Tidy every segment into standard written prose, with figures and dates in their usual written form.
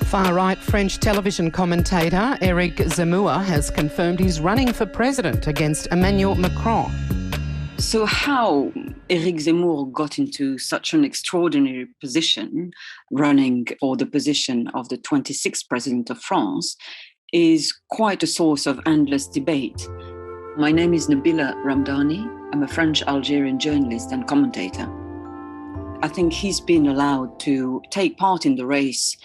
Far-right French television commentator Eric Zemmour has confirmed he's running for president against Emmanuel Macron. So how Eric Zemmour got into such an extraordinary position, running for the position of the 26th president of France, is quite a source of endless debate. My name is Nabila Ramdani. I'm a French-Algerian journalist and commentator. I think he's been allowed to take part in the race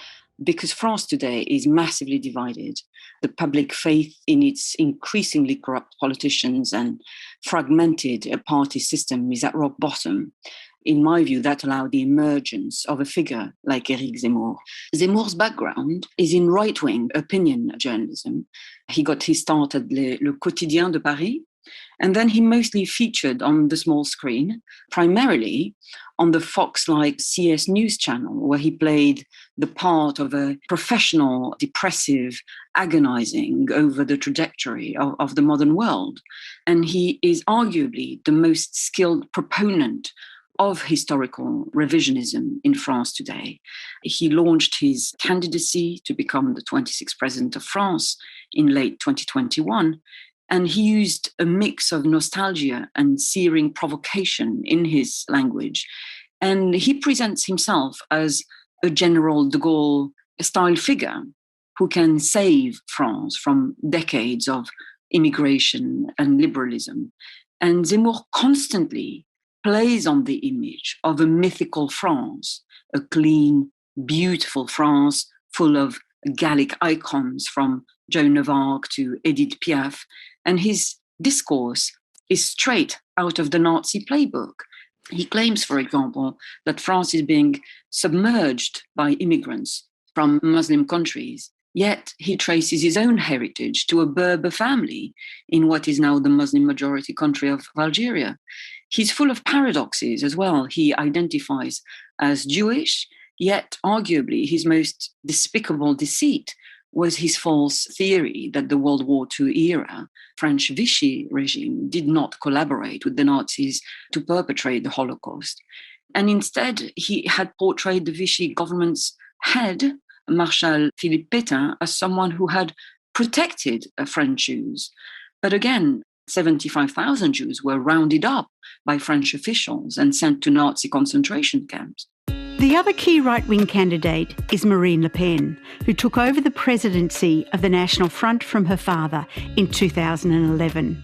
because France today is massively divided. The public faith in its increasingly corrupt politicians and fragmented party system is at rock bottom. In my view, that allowed the emergence of a figure like Eric Zemmour. Zemmour's background is in right-wing opinion journalism. He got his start at Le Quotidien de Paris, and then he mostly featured on the small screen, primarily on the Fox-like CS News channel, where he played the part of a professional, depressive, agonizing over the trajectory of the modern world. And he is arguably the most skilled proponent of historical revisionism in France today. He launched his candidacy to become the 26th president of France in late 2021. And he used a mix of nostalgia and searing provocation in his language. And he presents himself as a General de Gaulle-style figure who can save France from decades of immigration and liberalism. And Zemmour constantly plays on the image of a mythical France, a clean, beautiful France full of Gallic icons from Joan of Arc to Edith Piaf. And his discourse is straight out of the Nazi playbook. He claims, for example, that France is being submerged by immigrants from Muslim countries, yet he traces his own heritage to a Berber family in what is now the Muslim-majority country of Algeria. He's full of paradoxes as well. He identifies as Jewish, yet arguably his most despicable deceit was his false theory that the World War II era French Vichy regime did not collaborate with the Nazis to perpetrate the Holocaust. And instead, he had portrayed the Vichy government's head, Marshal Philippe Pétain, as someone who had protected French Jews. But again, 75,000 Jews were rounded up by French officials and sent to Nazi concentration camps. The other key right-wing candidate is Marine Le Pen, who took over the presidency of the National Front from her father in 2011.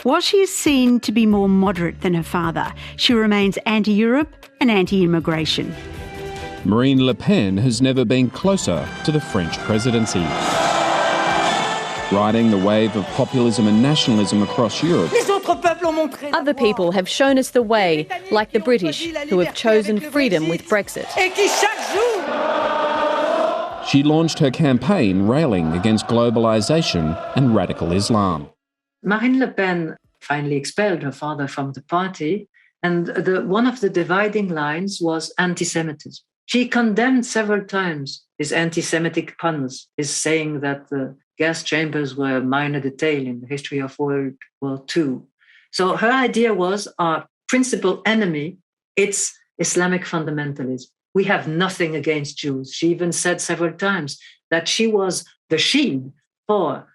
While she is seen to be more moderate than her father, she remains anti-Europe and anti-immigration. Marine Le Pen has never been closer to the French presidency. Riding the wave of populism and nationalism across Europe, other people have shown us the way, like the British, who have chosen freedom with Brexit. she launched her campaign railing against globalisation and radical Islam. Marine Le Pen finally expelled her father from the party, and one of the dividing lines was anti-Semitism. She condemned several times his anti-Semitic puns, his saying that the gas chambers were a minor detail in the history of World War II. So her idea was our principal enemy, it's Islamic fundamentalism. We have nothing against Jews. She even said several times that she was the shield for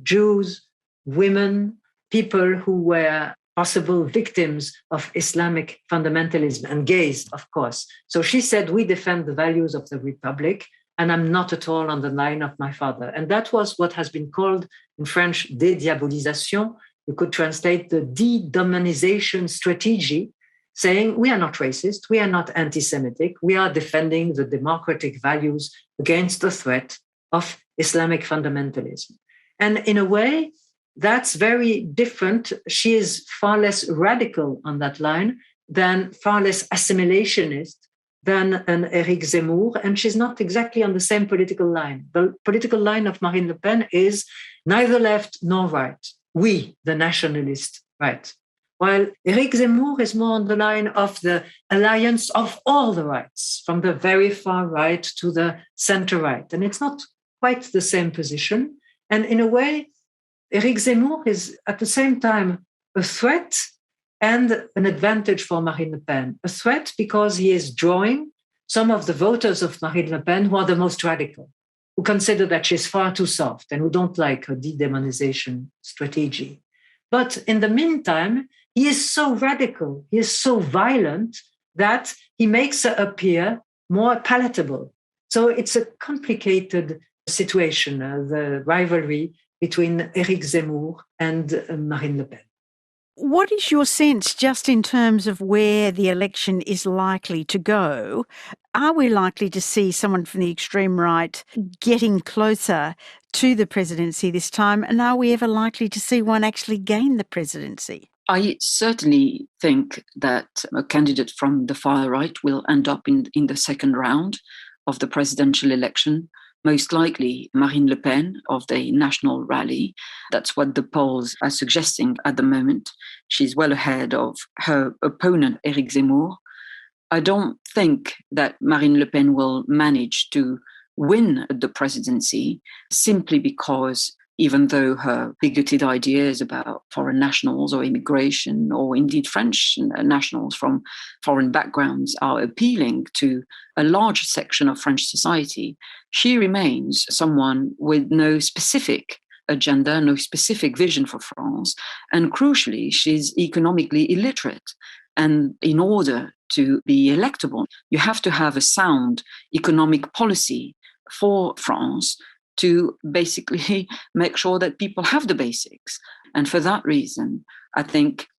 Jews, women, people who were possible victims of Islamic fundamentalism, and gays, of course. So she said, we defend the values of the Republic, and I'm not at all on the line of my father. And that was what has been called in French, dédiabolisation. You could translate the de-demonization strategy, saying we are not racist, we are not anti-Semitic, we are defending the democratic values against the threat of Islamic fundamentalism. And in a way, that's very different. She is far less radical on that line, far less assimilationist than an Eric Zemmour, and she's not exactly on the same political line. The political line of Marine Le Pen is neither left nor right. We, the nationalist right. While Eric Zemmour is more on the line of the alliance of all the rights, from the very far right to the center right. And it's not quite the same position. And in a way, Eric Zemmour is at the same time a threat and an advantage for Marine Le Pen. A threat because he is drawing some of the voters of Marine Le Pen who are the most radical. who consider that she's far too soft and who don't like her de-demonization strategy. But in the meantime, he is so radical, he is so violent that he makes her appear more palatable. So it's a complicated situation, the rivalry between Éric Zemmour and Marine Le Pen. What is your sense just in terms of where the election is likely to go? Are we likely to see someone from the extreme right getting closer to the presidency this time? And are we ever likely to see one actually gain the presidency? I certainly think that a candidate from the far right will end up in the second round of the presidential election. Most likely Marine Le Pen of the National Rally. That's what the polls are suggesting at the moment. She's well ahead of her opponent, Éric Zemmour. I don't think that Marine Le Pen will manage to win the presidency simply because even though her bigoted ideas about foreign nationals or immigration or indeed French nationals from foreign backgrounds are appealing to a large section of French society, she remains someone with no specific agenda, no specific vision for France. And crucially, she's economically illiterate. And in order to be electable, you have to have a sound economic policy for France to basically make sure that people have the basics. And for that reason, I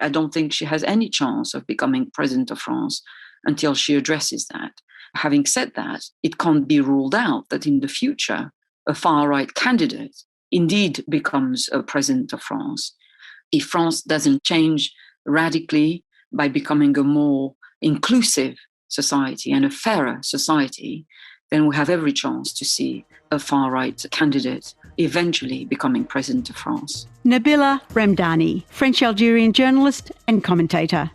don't think she has any chance of becoming president of France until she addresses that. Having said that, it can't be ruled out that in the future, a far-right candidate indeed becomes a president of France. If France doesn't change radically by becoming a more inclusive society and a fairer society, then we have every chance to see a far-right candidate eventually becoming president of France. Nabila Ramdani, French-Algerian journalist and commentator.